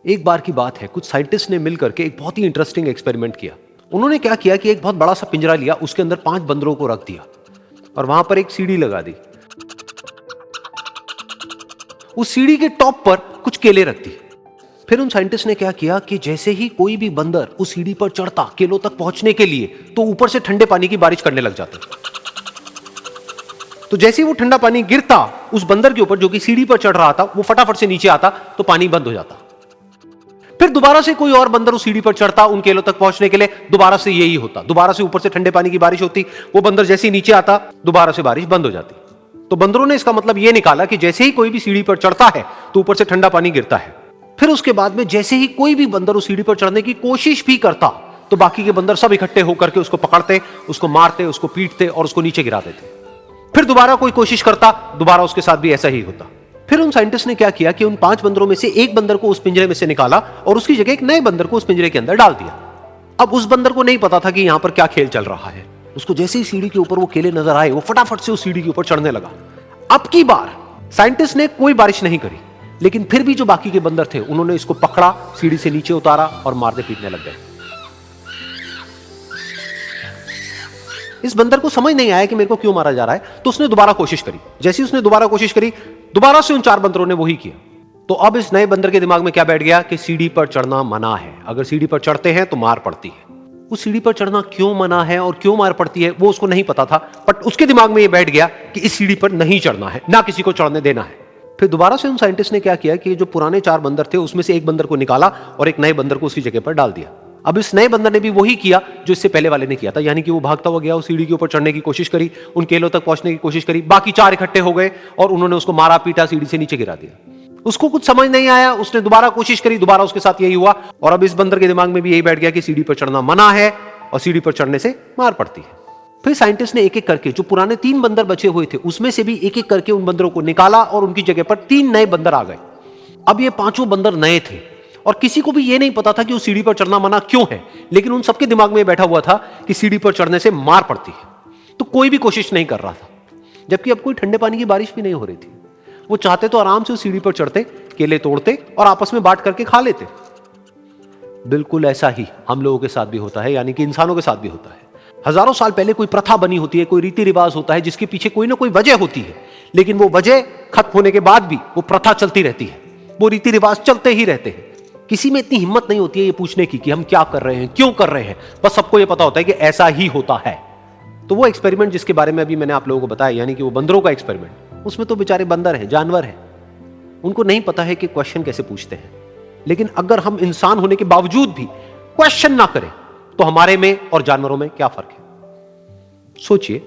एक बार की बात है, कुछ साइंटिस्ट ने मिलकर के एक बहुत ही इंटरेस्टिंग एक्सपेरिमेंट किया। उन्होंने क्या किया कि एक बहुत बड़ा सा पिंजरा लिया, उसके अंदर 5 बंदरों को रख दिया और वहां पर एक सीढ़ी लगा दी। उस सीढ़ी के टॉप पर कुछ केले रख दी। फिर उन साइंटिस्ट ने क्या किया कि जैसे ही कोई भी बंदर उस सीढ़ी पर चढ़ता केलों तक पहुंचने के लिए, तो ऊपर से ठंडे पानी की बारिश करने लग जाते। तो जैसे ही वो ठंडा पानी गिरता उस बंदर के ऊपर जो कि सीढ़ी पर चढ़ रहा था, वो फटाफट से नीचे आता तो पानी बंद हो जाता। फिर दोबारा से कोई और बंदर उस सीढ़ी पर चढ़ता उन केलों तक पहुंचने के लिए, दोबारा से यही होता। दोबारा से ऊपर से ठंडे पानी की बारिश होती, वो बंदर जैसे ही नीचे आता दोबारा से बारिश बंद हो जाती। तो बंदरों ने इसका मतलब यह निकाला कि जैसे ही कोई भी सीढ़ी पर चढ़ता है तो ऊपर से ठंडा पानी गिरता है। फिर उसके बाद में जैसे ही कोई भी बंदर उस सीढ़ी पर चढ़ने की कोशिश भी करता तो बाकी के बंदर सब इकट्ठे होकर के उसको पकड़ते, उसको मारते, उसको पीटते और उसको नीचे गिरा देते। फिर दोबारा कोई कोशिश करता, दोबारा उसके साथ भी ऐसा ही होता। फिर उन साइंटिस्ट ने क्या किया कि उन 5 बंदरों में से एक बंदर को उस पिंजरे में से निकाला और उसकी जगह एक नए बंदर को उस पिंजरे के अंदर डाल दिया। अब उस बंदर को नहीं पता था कि यहां पर क्या खेल चल रहा है। उसको जैसे ही सीढ़ी के ऊपर वो केले नजर आए, वो फटाफट से उस सीढ़ी के ऊपर चढ़ने लगा। अब की बार साइंटिस्ट ने कोई बारिश नहीं करी, लेकिन फिर भी जो बाकी के बंदर थे उन्होंने इसको पकड़ा, सीढ़ी से नीचे उतारा और मारने पीटने लग गए। इस बंदर को समझ नहीं आया कि मेरे को क्यों मारा जा रहा है, तो उसने दोबारा कोशिश करी। जैसे उसने दोबारा कोशिश करी, दोबारा से उन 4 बंदरों ने वही किया। तो अब इस नए बंदर के दिमाग में क्या बैठ गया कि सीढ़ी पर चढ़ना मना है, अगर सीढ़ी पर चढ़ते हैं तो मार पड़ती है। उस सीढ़ी पर चढ़ना क्यों मना है और क्यों मार पड़ती है वो उसको नहीं पता था, बट उसके दिमाग में यह बैठ गया कि इस सीढ़ी पर नहीं चढ़ना है, ना किसी को चढ़ने देना है। फिर दोबारा से उन साइंटिस्ट ने क्या किया कि जो पुराने 4 बंदर थे उसमें से एक बंदर को निकाला और एक नए बंदर को उसी जगह पर डाल दिया। अब इस नए बंदर ने भी वही किया जो इससे पहले वाले ने किया था, यानी कि वो भागता हुआ गया, उस सीढ़ी के ऊपर चढ़ने की कोशिश करी, उन केलों तक पहुंचने की कोशिश करी। बाकी 4 इकट्ठे हो गए और उन्होंने उसको मारा पीटा, सीढ़ी से नीचे गिरा दिया। उसको कुछ समझ नहीं आया, उसने दोबारा कोशिश करी, दोबारा उसके साथ यही हुआ। और अब इस बंदर के दिमाग में भी यही बैठ गया कि सीढ़ी पर चढ़ना मना है और सीढ़ी पर चढ़ने से मार पड़ती है। फिर साइंटिस्ट ने एक एक करके जो पुराने 3 बंदर बचे हुए थे उसमें से भी एक एक करके उन बंदरों को निकाला और उनकी जगह पर 3 नए बंदर आ गए। अब ये 5 बंदर नए थे और किसी को भी ये नहीं पता था कि उस सीढ़ी पर चढ़ना मना क्यों है, लेकिन उन सबके दिमाग में बैठा हुआ था कि सीढ़ी पर चढ़ने से मार पड़ती है। तो कोई भी कोशिश नहीं कर रहा था, जबकि अब कोई ठंडे पानी की बारिश भी नहीं हो रही थी। वो चाहते तो आराम से उस सीढ़ी पर चढ़ते, केले तोड़ते और आपस में बांट करके खा लेते। बिल्कुल ऐसा ही हम लोगों के साथ भी होता है, यानी कि इंसानों के साथ भी होता है। हजारों साल पहले कोई प्रथा बनी होती है, कोई रीति रिवाज होता है जिसके पीछे कोई ना कोई वजह होती है, लेकिन वो वजह खत्म होने के बाद भी वो प्रथा चलती रहती है, वो रीति रिवाज चलते ही रहते हैं। किसी में इतनी हिम्मत नहीं होती है ये पूछने की कि हम क्या कर रहे हैं, क्यों कर रहे हैं। बस सबको ये पता होता है कि ऐसा ही होता है। तो वो एक्सपेरिमेंट जिसके बारे में अभी मैंने आप लोगों को बताया, यानी कि वो बंदरों का एक्सपेरिमेंट, उसमें तो बेचारे बंदर हैं, जानवर हैं, उनको नहीं पता है कि क्वेश्चन कैसे पूछते हैं। लेकिन अगर हम इंसान होने के बावजूद भी क्वेश्चन ना करें तो हमारे में और जानवरों में क्या फर्क है, सोचिए।